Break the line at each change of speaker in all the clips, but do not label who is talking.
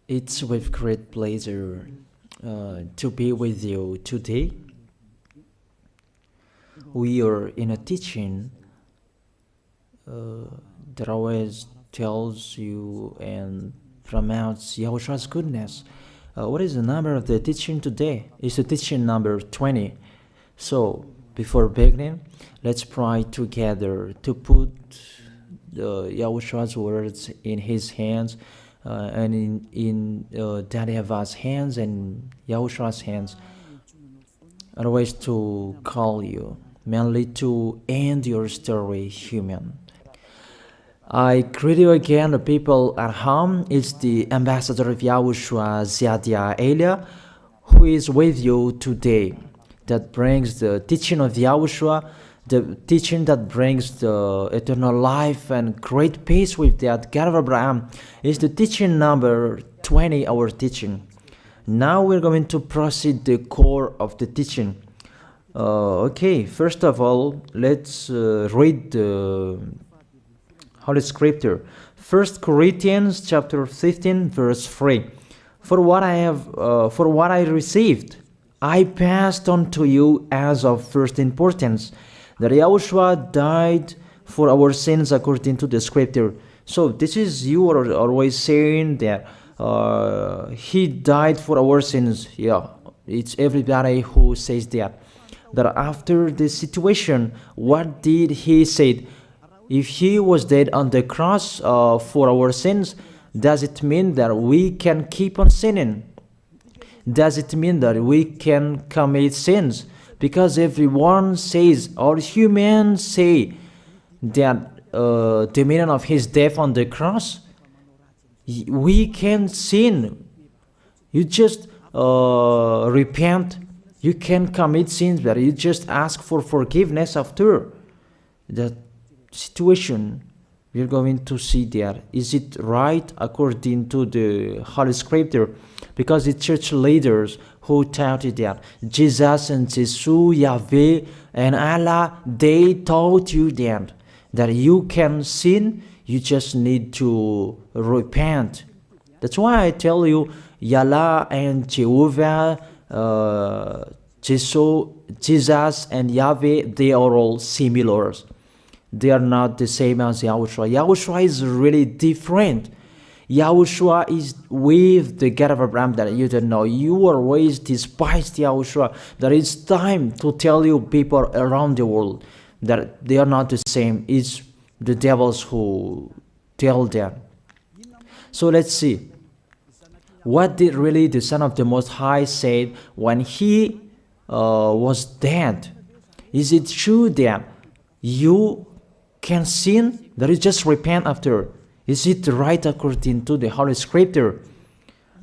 It's with great pleasure to be with you today. We are in a teaching that always tells you and promotes Yahoshua's goodness. What is the number of the teaching today? It's the teaching number 20. So, before beginning, let's pray together to put Yahoshua's words in his hands and in Daddy Yahvah's hands and Yahoshua's hands. Otherwise, to call you, mainly to end your story human. I greet you again, the people at home. It's the ambassador of Yahushua, Ziadia Elia, who is with you today. That brings the teaching of Yahushua, the teaching that brings the eternal life and great peace with that God of Abraham. Is the teaching number 20, our teaching. Now we're going to proceed the core of the teaching. Okay, first of all, let's read the Holy Scripture. 1 Corinthians chapter 15, verse 3. For what I received, I passed on to you as of first importance, that Yahushua died for our sins according to the Scripture. So this is, you are always saying that he died for our sins. Yeah, it's everybody who says that. That after the situation, what did he say? If he was dead on the cross for our sins, does it mean that we can keep on sinning? Does it mean that we can commit sins? Because everyone says, or humans say, that the meaning of his death on the cross, we can sin. You just repent. You can commit sins, but you just ask for forgiveness after that situation. We're going to see there. Is it right according to the Holy Scripture? Because the church leaders who taught it that Jesus and Jesus, Yahweh and Allah, they taught you that you can sin, you just need to repent. That's why I tell you, Yahlah and Jehovah, Jesus and Yahweh, they are all similar. They are not the same as Yahushua. Yahushua is really different. Yahushua is with the God of Abraham that you don't know. You always despised Yahushua. There is time to tell you people around the world that they are not the same. It's the devils who tell them. So let's see. What did really the Son of the Most High say when he was dead? Is it true that you can sin? That is just repent after. Is it right according to the Holy Scripture?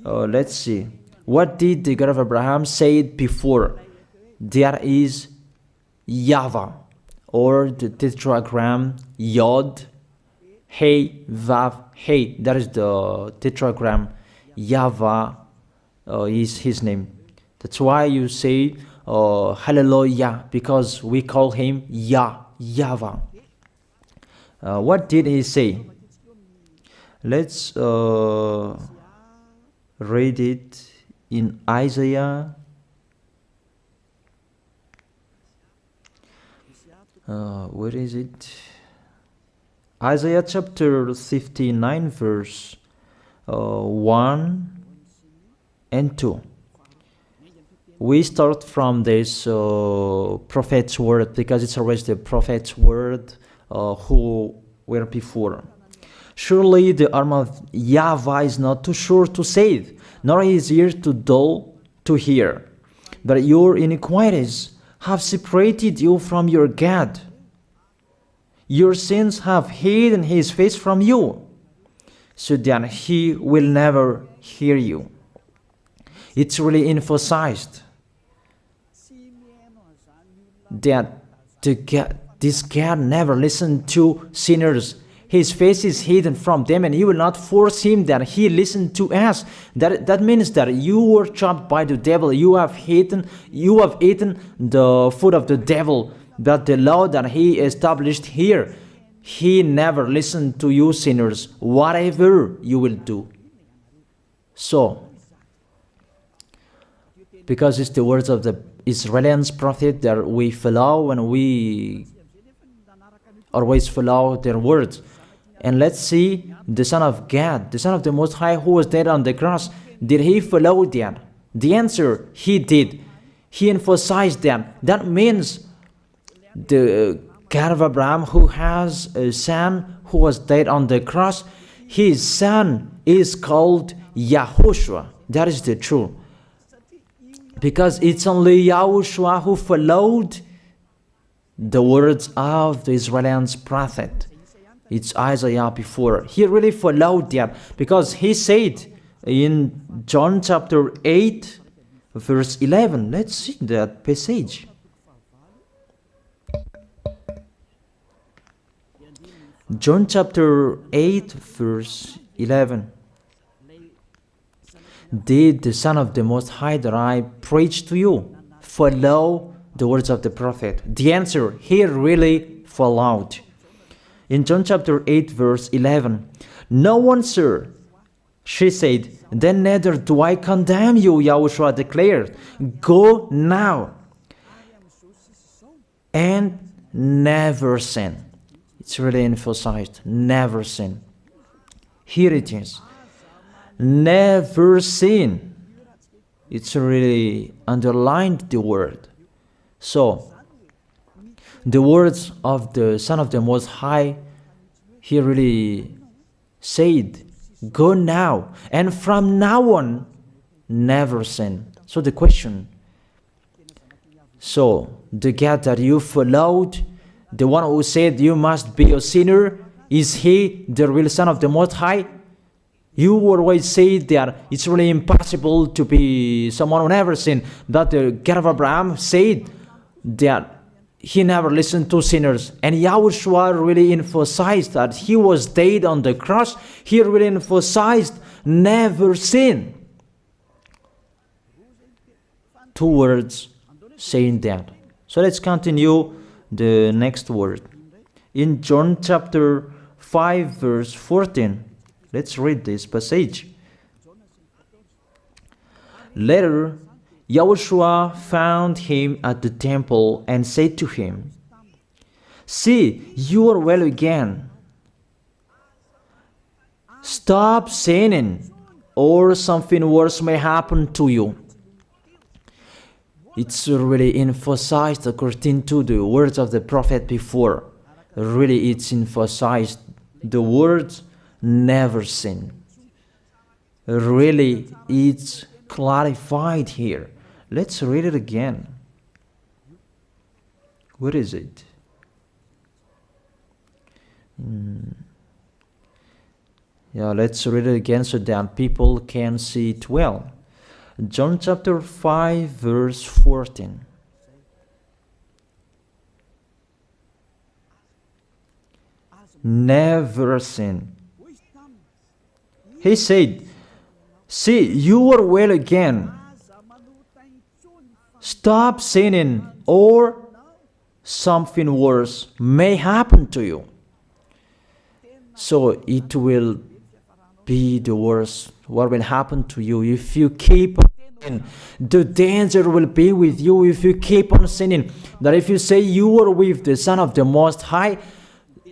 Let's see. What did the God of Abraham say before? There is YAHVAH, or the tetragram Yod, Hey, Vav, Hey. That is the tetragram. YAHVAH is his name. That's why you say Hallelujah, because we call him YAHVAH. What did he say? Let's read it in Isaiah. Where is it? Isaiah chapter 59, verse 1 and 2. We start from this prophet's word, because it's always the prophet's word who were before. Surely the arm of YAHVAH is not too short to save, nor his ear too dull to hear. But your iniquities have separated you from your God. Your sins have hidden his face from you, so that he will never hear you. It's really emphasized that this God never listened to sinners. His face is hidden from them, and he will not force him that he listen to us. That means that you were trapped by the devil. You have eaten the food of the devil. But the law that he established here, he never listened to you sinners, whatever you will do. So, because it's the words of the Israelians prophet that we follow, and we always follow their words. And let's see the Son of God, the Son of the Most High, who was dead on the cross. Did he follow that? The answer, he did. He emphasized that. That means the God of Abraham, who has a son who was dead on the cross, his son is called YAHOSHUAH. That is the truth. Because it's only YAHOSHUAH who followed the words of the Israelians prophet. It's Isaiah before. He really followed that, because he said in John chapter 8, verse 11. Let's see that passage. John chapter 8, verse 11. Did the Son of the Most High that I preach to you follow the words of the prophet? The answer, he really followed. In John chapter 8, verse 11, no one, sir, she said, then neither do I condemn you, YAHOSHUAH declared. Go now and never sin. It's really emphasized, never sin. Here it is. Never sin. It's really underlined the word. So, the words of the Son of the Most High, he really said, go now, and from now on, never sin. So the question, so the God that you followed, the one who said you must be a sinner, is he the real Son of the Most High? You always say that it's really impossible to be someone who never sinned. That the God of Abraham said that he never listened to sinners. And YAHOSHUAH really emphasized that he was dead on the cross. He really emphasized never sin. 2 words saying that. So let's continue the next word. In John chapter 5, verse 14. Let's read this passage. Later, YAHOSHUAH found him at the temple and said to him, see, you are well again. Stop sinning, or something worse may happen to you. It's really emphasized according to the words of the prophet before. Really, it's emphasized the words never sin. Really, it's clarified here. Let's read it again. What is it? Yeah, let's read it again so that people can see it well. John chapter 5, verse 14. Never sin. He said, see, you are well again. Stop sinning, or something worse may happen to you. So it will be the worst. What will happen to you if you keep on sinning? The danger will be with you if you keep on sinning. That if you say you are with the Son of the Most High,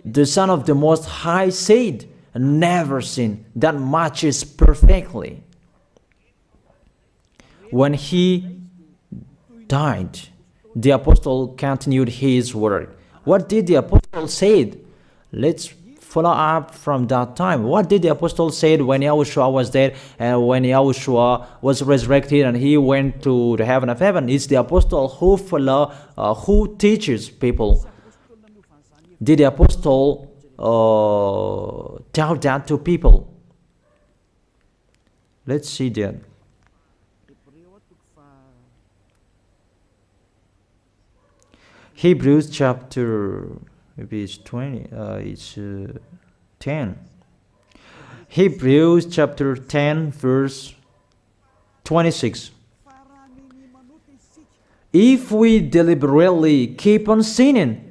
the Son of the Most High said, never sin. That matches perfectly. When he died, the apostle continued his work. What did the apostle say? Let's follow up from that time. What did the apostle say when YAHOSHUAH was dead and when YAHOSHUAH was resurrected and he went to the heaven of heaven? It's the apostle who teaches people. Did the apostle tell that to people? Let's see that. Hebrews chapter, maybe it's 20, it's 10. Hebrews chapter 10, verse 26. If we deliberately keep on sinning,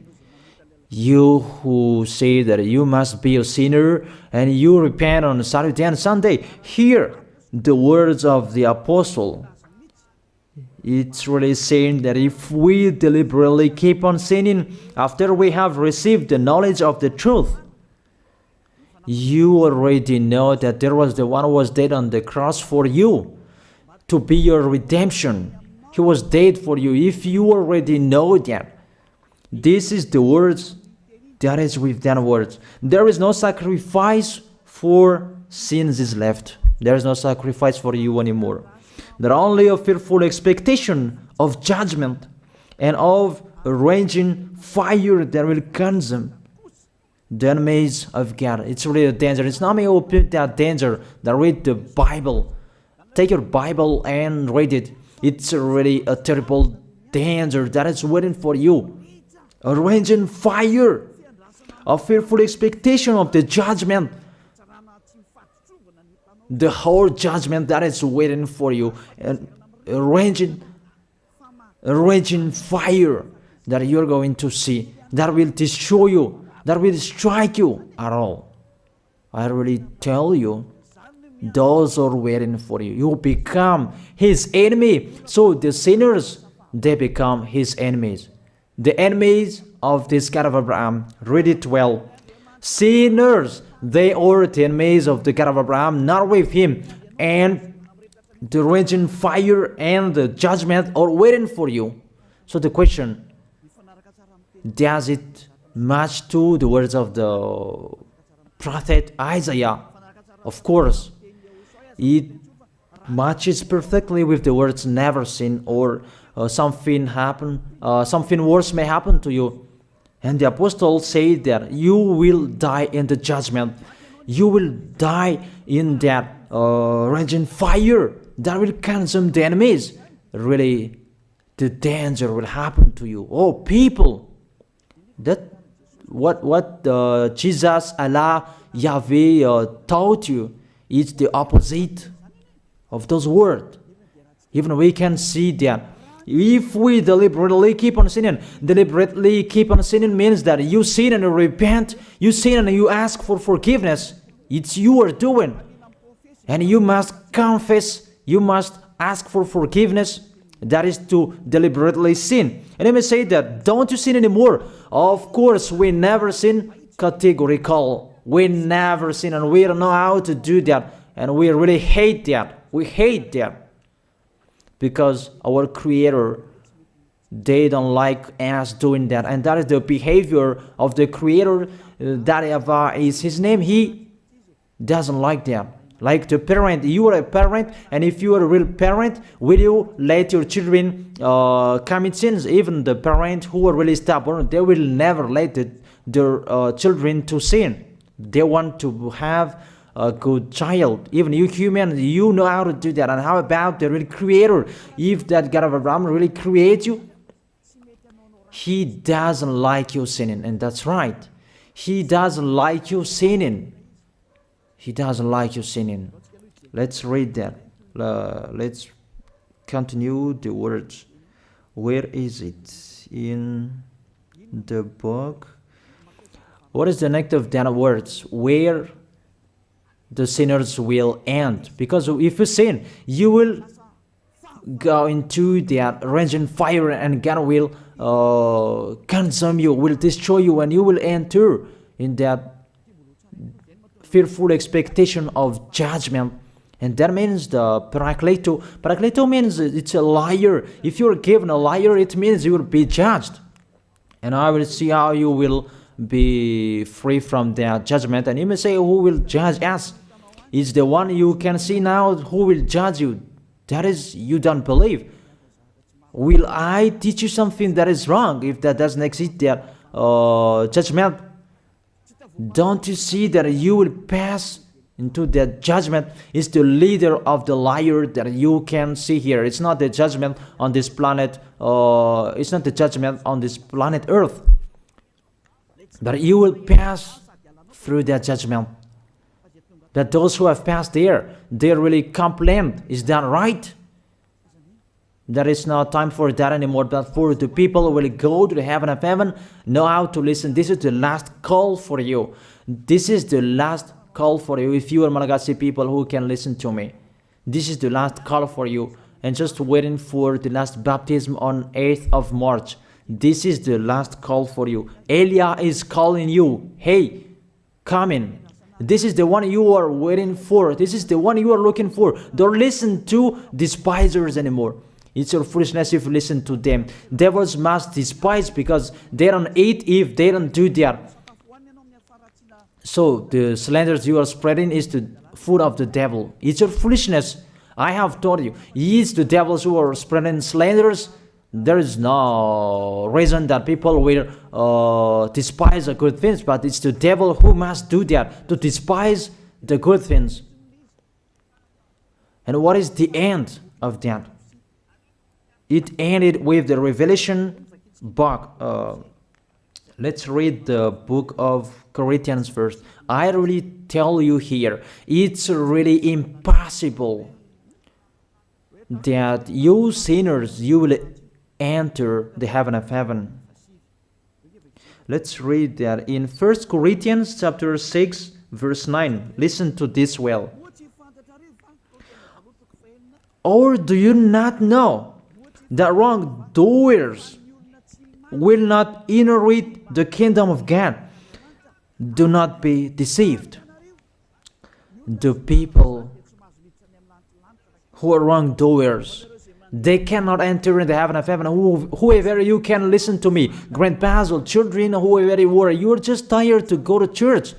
you who say that you must be a sinner and you repent on Saturday and Sunday, hear the words of the apostle. It's really saying that if we deliberately keep on sinning after we have received the knowledge of the truth, you already know that there was the one who was dead on the cross for you to be your redemption. He was dead for you. If you already know that, this is the words that is within words. There is no sacrifice for sins is left. There is no sacrifice for you anymore. There are only a fearful expectation of judgment and of a raging fire that will consume the enemies of God. It's really a danger. It's not me who put that danger that read the Bible. Take your Bible and read it. It's really a terrible danger that is waiting for you. A raging fire, a fearful expectation of the judgment. The whole judgment that is waiting for you, and a raging fire that you're going to see, that will destroy you, that will strike you at all. I really tell you, those are waiting for you. You become his enemy. So the sinners, they become his enemies. The enemies of this God of Abraham, read it well. Sinners, they are the enemies of the God of Abraham, not with him. And the raging fire and the judgment are waiting for you. So the question, does it match to the words of the prophet Isaiah? Of course. It matches perfectly with the words never sin, or something worse may happen to you. And the apostle said that you will die in the judgment. You will die in that raging fire that will consume the enemies. Really, the danger will happen to you. Oh, people, that what Jesus, Allah, Yahweh taught you is the opposite of those words. Even we can see that. If we deliberately keep on sinning means that you sin and you repent, you sin and you ask for forgiveness. It's you are doing. And you must confess, you must ask for forgiveness. That is to deliberately sin. And I may say that, don't you sin anymore? Of course, we never sin, categorical. We never sin, and we don't know how to do that. And we really hate that. We hate that. Because our Creator, they don't like us doing that. And that is the behavior of the Creator. That YAHVAH is his name. He doesn't like that. Like the parent, you are a parent, and if you are a real parent, will you let your children commit sins? Even the parent who are really stubborn, they will never let their children to sin. They want to have a good child. Even you human, you know how to do that. And how about the real Creator? If that God of Abraham really creates you, he doesn't like you sinning. And that's right. He doesn't like you sinning. He doesn't like you sinning. Let's read that. Let's continue the words. Where is it? In the book. What is the next of that words? Where the sinners will end. Because if you sin, you will go into that raging fire, and God will consume you, will destroy you, and you will enter in that fearful expectation of judgment. And that means the parakleto. Parakleto means it's a liar. If you're given a liar, it means you will be judged. And I will see how you will be free from that judgment. And you may say, who will judge us? It's the one you can see now who will judge you. That is, you don't believe. Will I teach you something that is wrong if that doesn't exist, that judgment? Don't you see that you will pass into that judgment? Is the leader of the liar that you can see here. It's not the judgment on this planet. It's not the judgment on this planet Earth. But you will pass through that judgment. That those who have passed there, they really complain. Is that right? There is no time for that anymore, but for the people who will go to the heaven of heaven, know how to listen. This is the last call for you. This is the last call for you. If you are Malagasy people who can listen to me, This is the last call for you. And just waiting for the last baptism on 8th of March. This is the last call for you. Elijah is calling you. Hey, come in. This is the one you are waiting for. This is the one you are looking for. Don't listen to despisers anymore. It's your foolishness if you listen to them. Devils must despise because they don't eat if they don't do that. So the slanders you are spreading is the food of the devil. It's your foolishness. I have told you. It's the devils who are spreading slanders. There is no reason that people will despise the good things, but it's the devil who must do that, to despise the good things. And what is the end of that? It ended with the Revelation book. Let's read the book of Corinthians first. I really tell you here, it's really impossible that you sinners, you will enter the heaven of heaven. Let's read that in 1 Corinthians chapter 6 verse 9. Listen to this well. Or do you not know that wrongdoers will not inherit the kingdom of God? Do not be deceived. The people who are wrongdoers, they cannot enter in the heaven of heaven. Whoever you can listen to me, grandpas or children, whoever you are, you are just tired to go to church.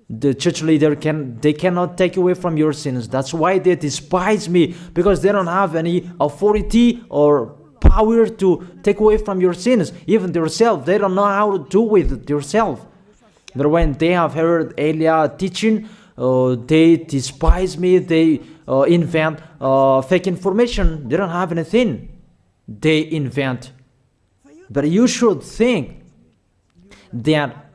The church leader cannot take away from your sins. That's why they despise me, because they don't have any authority or power to take away from your sins. Even themselves, they don't know how to do with themselves. But when they have heard Elijah teaching, they despise me. They invent fake information. They don't have anything. They invent. But you should think that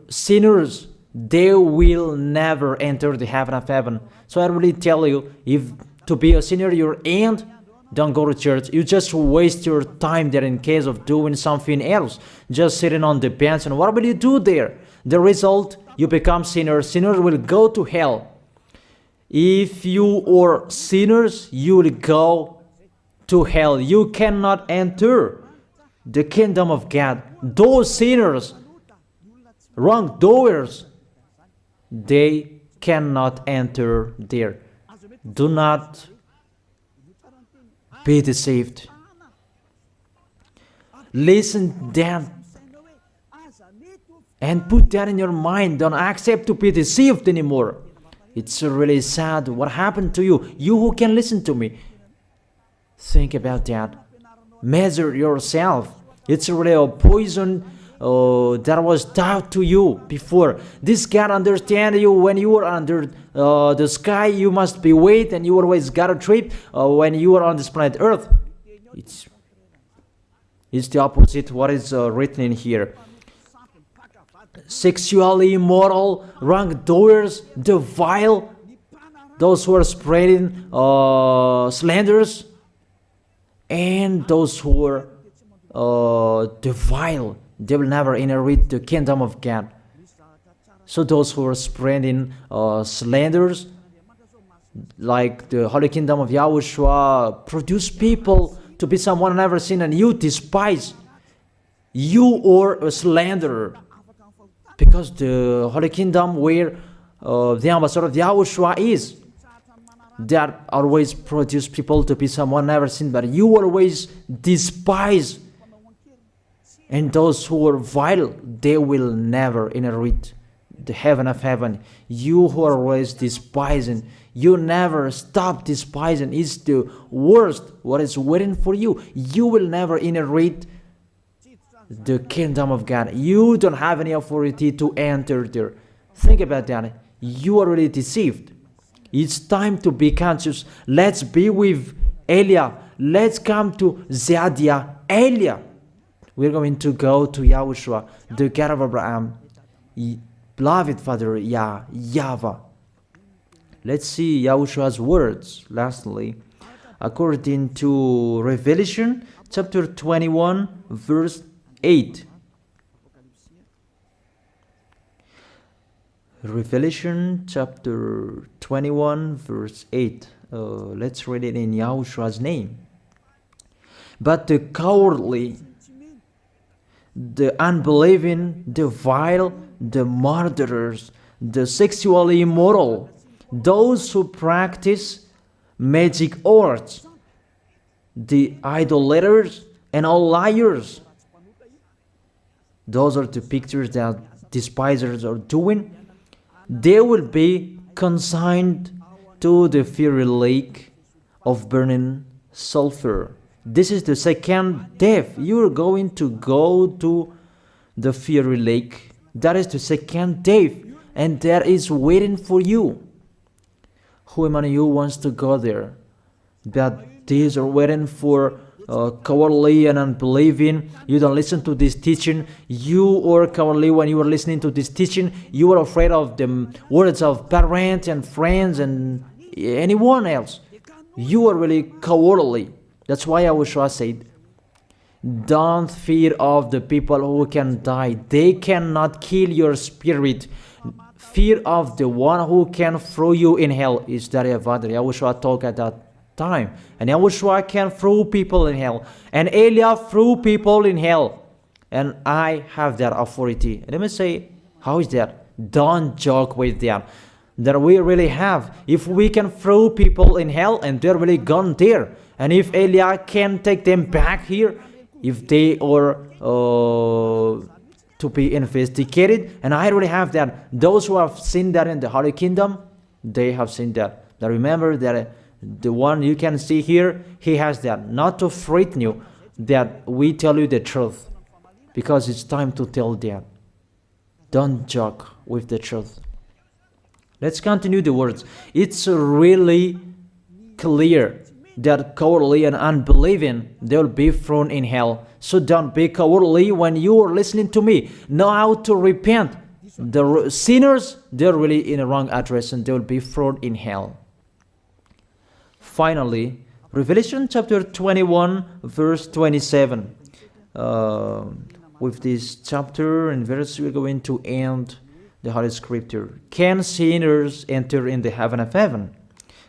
sinners, they will never enter the heaven of heaven. So I really tell you, if to be a sinner you end, don't go to church. You just waste your time there in case of doing something else. Just sitting on the bench, and what will you do there? The result, you become sinners. Sinners will go to hell. If you are sinners, you will go to hell. You cannot enter the kingdom of God. Those sinners, wrongdoers, they cannot enter there. Do not be deceived. Listen then and put that in your mind. Don't accept to be deceived anymore. It's really sad what happened to you. You who can listen to me, think about that. Measure yourself. It's really a poison that was taught to you before. This God understand you when you are under the sky. You must be wait, and you always got a trip when you are on this planet Earth. It's the opposite what is written in here. Sexually immoral, wrongdoers, the vile, those who are spreading slanders, and those who are the vile, they will never inherit the kingdom of God. So those who are spreading slanders, like the Holy Kingdom of YAHOSHUAH, produce people to be someone never seen, and you despise. You are a slanderer. Because the Holy Kingdom where the ambassador of YAHOSHUAH is, that always produce people to be someone never seen, but you always despise. And those who are vile, they will never inherit the heaven of heaven. You who are always despising, you never stop despising. It's the worst what is waiting for you. You will never inherit the kingdom of God. You don't have any authority to enter there. Think about that. You are already deceived. It's time to be conscious. Let's be with Elijah. Let's come to Zadiah. Elijah. We're going to go to YAHOSHUAH, the God of Abraham, beloved Father YAHVAH. Let's see YAHOSHUAH's words. Lastly, according to Revelation chapter 21, verse 8. Revelation chapter 21 verse 8. Let's read it in Yahoshua's name. But the cowardly, the unbelieving, the vile, the murderers, the sexually immoral, those who practice magic arts, the idolaters, and all liars. Those are the pictures that despisers are doing. They will be consigned to the fiery lake of burning sulfur. This is the second death. You are going to go to the fiery lake. That is the second death, and that is waiting for you. Who among you wants to go there? But these are waiting for cowardly and unbelieving. You don't listen to this teaching. You are cowardly when you are listening to this teaching. You are afraid of the words of parents and friends and anyone else. You are really cowardly. That's why YAHOSHUAH said, don't fear of the people who can die. They cannot kill your spirit. Fear of the one who can throw you in hell. Is that YAHOSHUAH talked at that time. And YAHOSHUAH can throw people in hell. And Elijah threw people in hell. And I have that authority. Let me say, how is that? Don't joke with that. That we really have. If we can throw people in hell and they're really gone there. And if Elijah can take them back here, if they are to be investigated, and I really have that. Those who have seen that in the Holy Kingdom, they have seen that. Now remember that the one you can see here, he has that. Not to frighten you, that we tell you the truth, because it's time to tell that. Don't joke with the truth. Let's continue the words. It's really clear that cowardly and unbelieving, they'll be thrown in hell. So don't be cowardly when you are listening to me. Know how to repent. The sinners, they're really in a wrong address and they'll be thrown in hell. Finally, Revelation chapter 21, verse 27. With this chapter and verse, we're going to end the Holy Scripture. Can sinners enter in the heaven of heaven?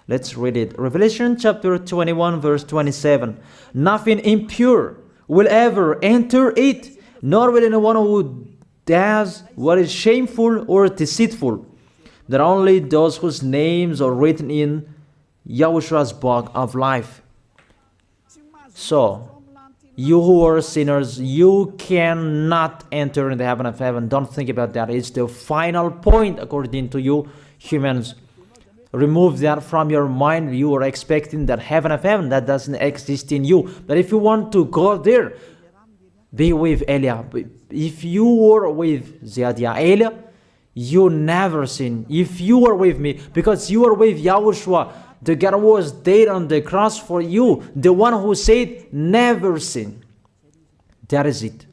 Let's read it. Revelation chapter 21, verse 27. Nothing impure will ever enter it, nor will anyone who does what is shameful or deceitful. That only those whose names are written in YAHOSHUAH's book of life. So, you who are sinners, you cannot enter in the heaven of heaven. Don't think about that. It's the final point according to you humans. Remove that from your mind. You are expecting that heaven of heaven that doesn't exist in you. But if you want to go there, be with Elia. If you were with Elia, you never sin. If you are with me, because you are with YAHOSHUAH, the God was dead on the cross for you, the one who said never sin. That is it.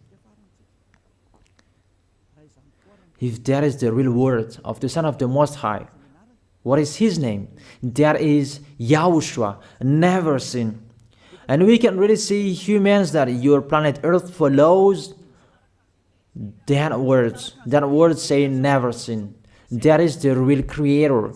If that is the real word of the Son of the Most High, what is his name? That is YAHOSHUAH, never sin. And we can really see humans that your planet Earth follows that words. That word saying never sin. That is the real creator.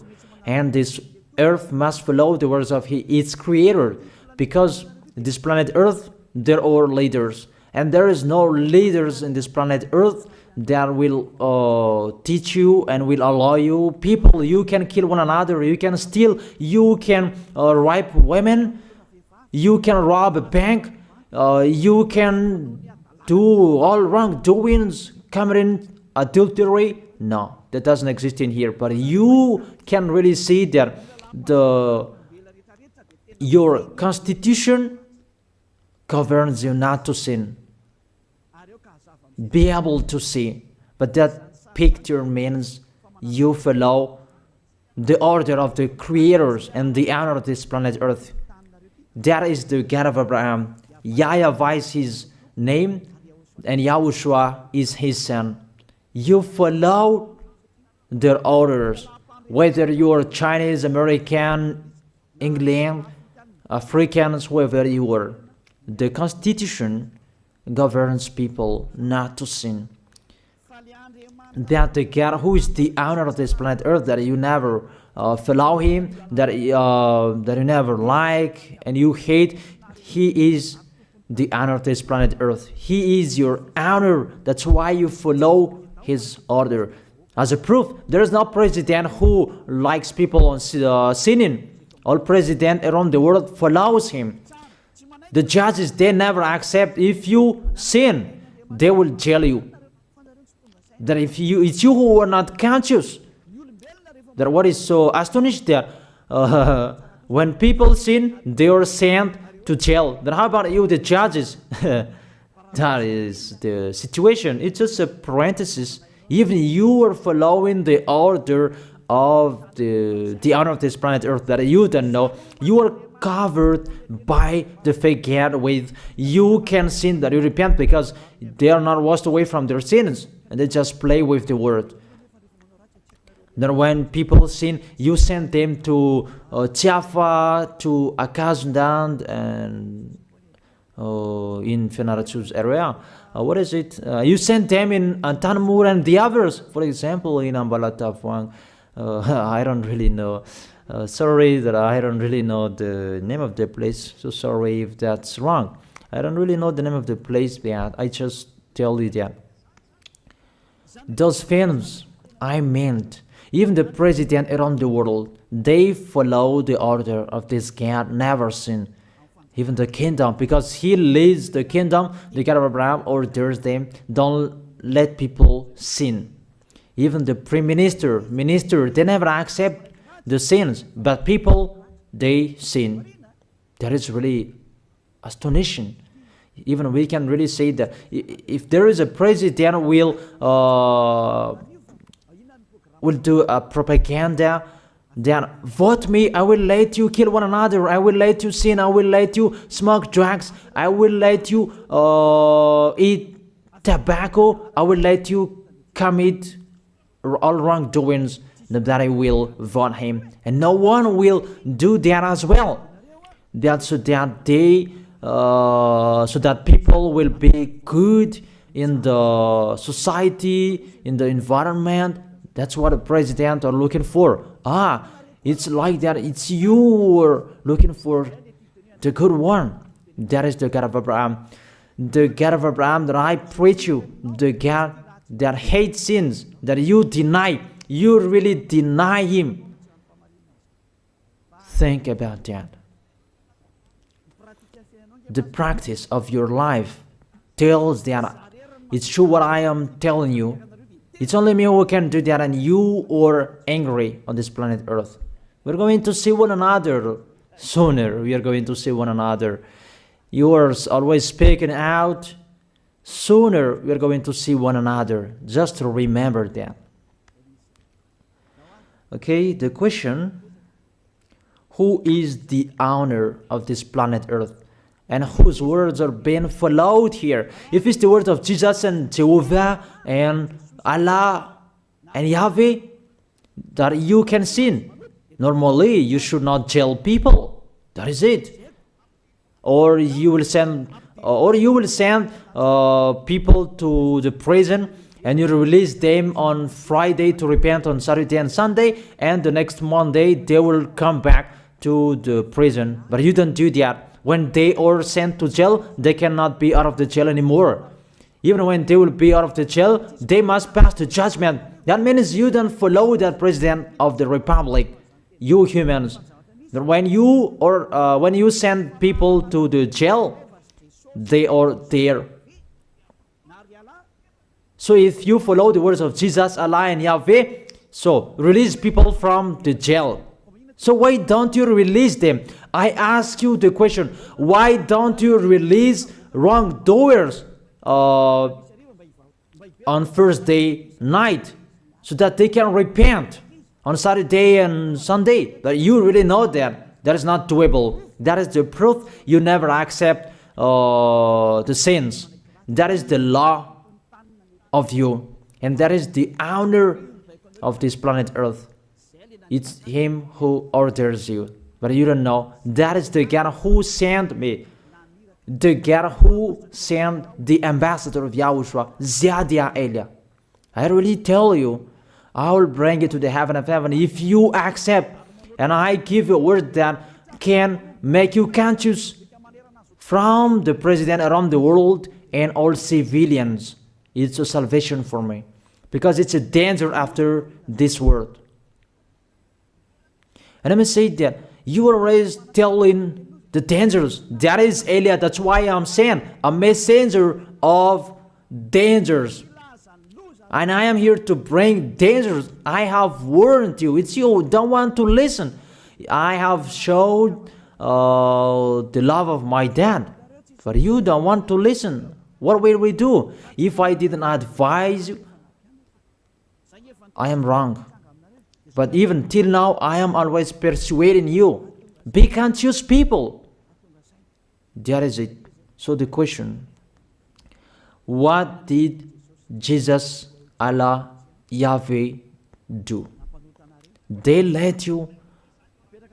And this Earth must follow the words of its creator. Because this planet Earth, there are leaders. And there is no leaders in this planet Earth that will teach you and will allow you. People, you can kill one another, you can steal, you can rape women, you can rob a bank, you can do all wrongdoings, committing adultery. No, that doesn't exist in here. But you can really see that your constitution governs you not to sin. Be able to see. But that picture means you follow the order of the creators and the honor of this planet Earth. That is the God of Abraham. YAHVAH is his name, and YAHOSHUAH is his son. You follow their orders, whether you are Chinese, American, England, Africans, whoever you are. The Constitution governs people not to sin. that the God who is the owner of this planet Earth, that you never follow him, that you never like and you hate, he is the owner of this planet Earth. He is your owner. That's why you follow his order. As a proof, there is no president who likes people on sinning. All president around the world follows him. The judges, they never accept. If you sin, they will jail you. That if it's you who are not conscious. That what is so astonished that when people sin, they are sent to jail. Then how about you, the judges? That is the situation. It's just a parenthesis. Even you are following the order of the owner of this planet Earth that you don't know. You are covered by the fake God with you can sin, that you repent, because they are not washed away from their sins and they just play with the word. Then when people sin, you send them to YAHVAH, to Akazandand, and in Fenarachu's area. What is it? You send them in Tanmur and the others. For example, in Ambalatafuang. I don't really know. Sorry that I don't really know the name of the place. So sorry if that's wrong. I don't really know the name of the place, but I just tell you that. Those films, I meant, even the president around the world, they follow the order of this God, never sin. Even the kingdom, because he leads the kingdom, the God of Abraham orders them, don't let people sin. Even the prime minister, they never accept the sins, but people, they sin. That is really astonishing. Even we can really say that if there is a president will do a propaganda, then vote me, I will let you kill one another, I will let you sin, I will let you smoke drugs, I will let you eat tobacco, I will let you commit all wrongdoings, that I will vote him. And no one will do that as well. That's so that they so that people will be good in the society, in the environment. That's what the president are looking for. It's like that. It's you who are looking for the good one. That is the God of Abraham. The God of Abraham that I preach you. The God that hates sins, that you deny. You really deny him. Think about that. The practice of your life tells that it's true what I am telling you. It's only me who can do that, and you are angry on this planet Earth. We're going to see one another sooner. We are going to see one another. You are always speaking out. Sooner we are going to see one another. Just to remember that. Okay, the question: who is the owner of this planet Earth? And whose words are being followed here? If it's the word of Jesus and Jehovah and Allah and Yahweh, that you can sin. Normally, you should not jail people. That is it. Or you will send, people to the prison, and you release them on Friday to repent on Saturday and Sunday, and the next Monday they will come back to the prison. But you don't do that. When they are sent to jail, they cannot be out of the jail anymore. Even when they will be out of the jail, they must pass the judgment. That means you don't follow that president of the republic, you humans. When you send people to the jail, they are there. So if you follow the words of Jesus, Allah and Yahweh, so release people from the jail. So why don't you release them? I ask you the question, why don't you release wrongdoers on Thursday night so that they can repent on Saturday and Sunday? But you really know that that is not doable. That is the proof you never accept the sins. That is the law of you, and that is the owner of this planet Earth. It's him who orders you, but you don't know. That is the God who sent me, the God who sent the ambassador of Yahushua, Ziadia Elia. I really tell you, I will bring you to the heaven of heaven if you accept, and I give you a word that can make you conscious from the president around the world and all civilians. It's a salvation for me, because it's a danger after this world. And let me say that you were raised telling the dangers. That is Elia. That's why I'm saying a messenger of dangers. And I am here to bring dangers. I have warned you. It's you who don't want to listen. I have showed the love of my dad, but you don't want to listen. What will we do? If I didn't advise you, I am wrong. But even till now, I am always persuading you. Be conscious, people. That is it. So the question, what did Jesus, Allah, Yahweh do? They let you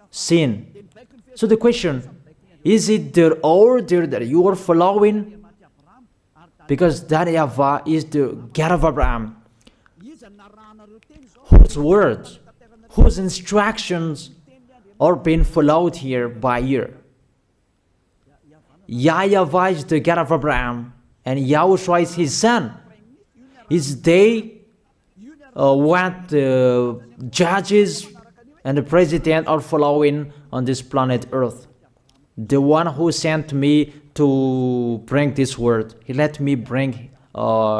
sin. So the question, is it their order that you are following? Because that YAHVAH is the God of Abraham, whose words, whose instructions are being followed here by year. YAHVAH is the God of Abraham, and YAHOSHUAH is his son. Is they what the judges and the president are following on this planet Earth. The one who sent me to bring this word, he let me bring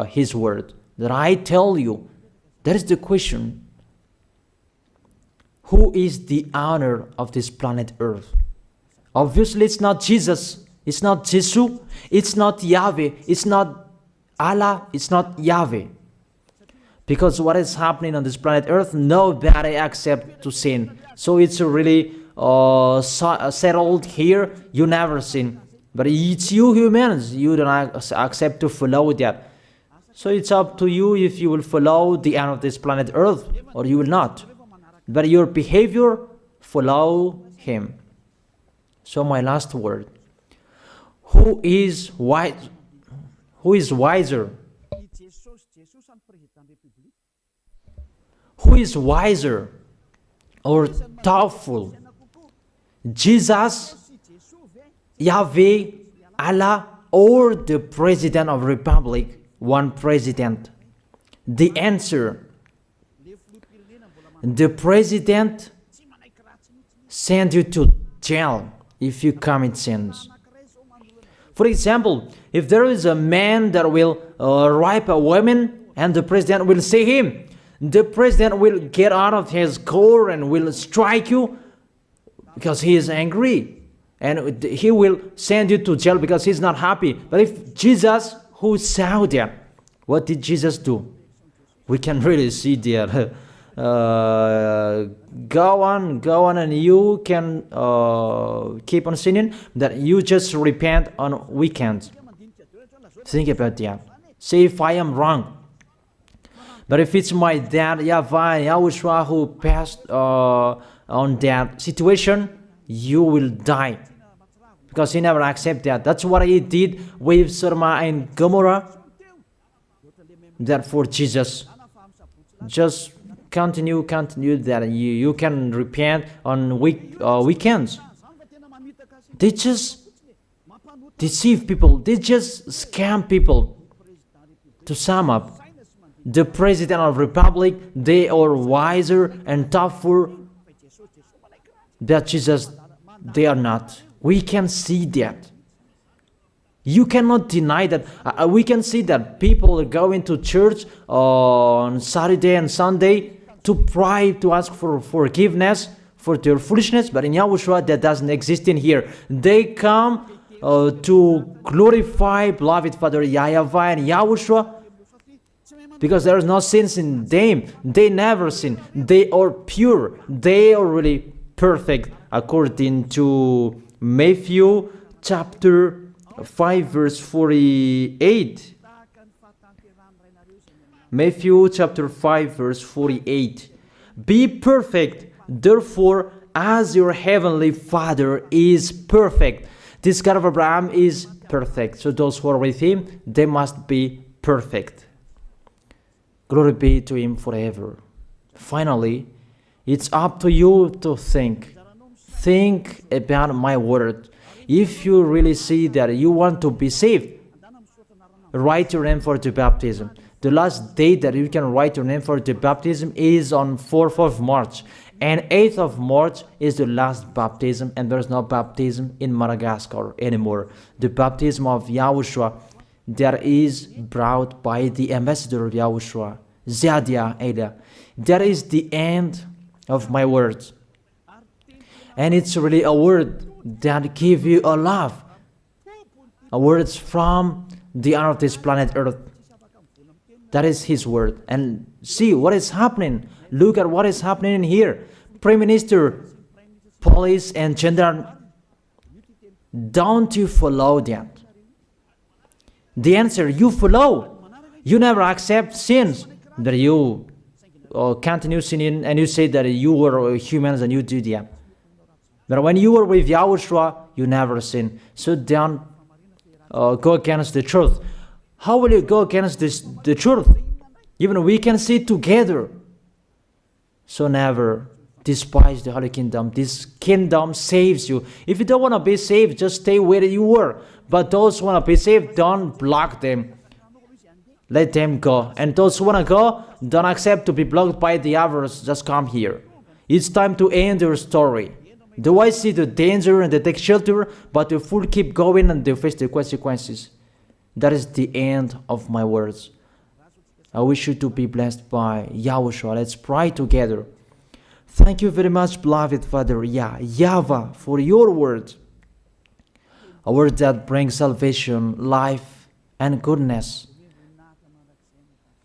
his word. That I tell you, that is the question. Who is the owner of this planet Earth? Obviously, it's not Jesus. It's not Jesus. It's not Yahweh. It's not Allah. It's not Yahweh. Because what is happening on this planet Earth, nobody accepts to sin. So it's really settled here. You never sin. But it's you humans. You don't accept to follow that. So it's up to you if you will follow the end of this planet Earth or you will not. But your behavior, follow him. So my last word. Who is wise? Who is wiser? Who is wiser or thoughtful? Jesus, Yahweh, Allah, or the President of Republic? One president. The answer. The president sends you to jail if you commit sins. For example, if there is a man that will rape a woman and the president will see him, the president will get out of his car and will strike you because he is angry. And he will send you to jail because he's not happy. But if Jesus, who saw that, what did Jesus do? We can really see that. Go on, and you can keep on sinning, that you just repent on weekends. Think about that. See if I am wrong. But if it's my dad, YAHVAH and YAHOSHUAH, who passed on that situation, you will die. Because he never accepted that. That's what he did with Sodom and Gomorrah. Therefore, Jesus, just continue that you can repent on weekends. They just deceive people. They just scam people. To sum up, the President of Republic, they are wiser and tougher than Jesus. They are not. We can see that. You cannot deny that. We can see that people are going to church on Saturday and Sunday to pray, to ask for forgiveness for their foolishness, but in YAHOSHUAH that doesn't exist in here. They come to glorify beloved Father YAHVAH and YAHOSHUAH because there is no sins in them. They never sin. They are pure. They are really perfect according to Matthew chapter 5 verse 48. Matthew chapter 5 verse 48. Be perfect, therefore, as your heavenly Father is perfect. This God of Abraham is perfect. So those who are with him, they must be perfect. Glory be to Him forever. Finally, it's up to you to think. Think about my word. If you really see that you want to be saved, write your name for the baptism. The last date that you can write your name for the baptism is on 4th of March. And 8th of March is the last baptism, and there's no baptism in Madagascar anymore. The baptism of YAHOSHUAH that is brought by the ambassador of YAHOSHUAH, Zadia Ada. That is the end of my words. And it's really a word that gives you a love. A word from the honor of this planet Earth. That is His word. And see what is happening. Look at what is happening here. Prime Minister, police and gendarme, don't you follow that? The answer, you follow. You never accept sins. That you continue sinning and you say that you were humans and you do that. But when you were with YAHOSHUAH, you never sin. So don't go against the truth. How will you go against the truth? Even we can sit together. So never despise the Holy Kingdom. This kingdom saves you. If you don't want to be saved, just stay where you were. But those who want to be saved, don't block them. Let them go. And those who want to go, don't accept to be blocked by the others. Just come here. It's time to end your story. Do I see the danger and they take shelter, but the fool keep going and they face the consequences? That is the end of my words. I wish you to be blessed by YAHOSHUAH. Let's pray together. Thank you very much, beloved Father YAHVAH, for your word. A word that brings salvation, life, and goodness.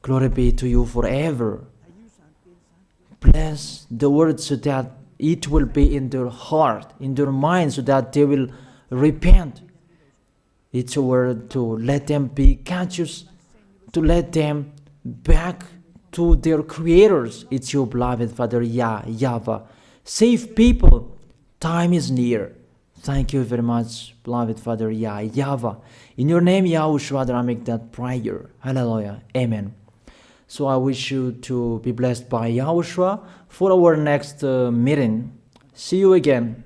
Glory be to you forever. Bless the word so that it will be in their heart, in their mind, so that they will repent. It's a word to let them be conscious, to let them back to their creators. It's your beloved Father YAHVAH. Save people. Time is near. Thank you very much, beloved Father YAHVAH. In your name, YAHOSHUAH, that I make that prayer. Hallelujah. Amen. So I wish you to be blessed by YAHOSHUAH for our next meeting. See you again.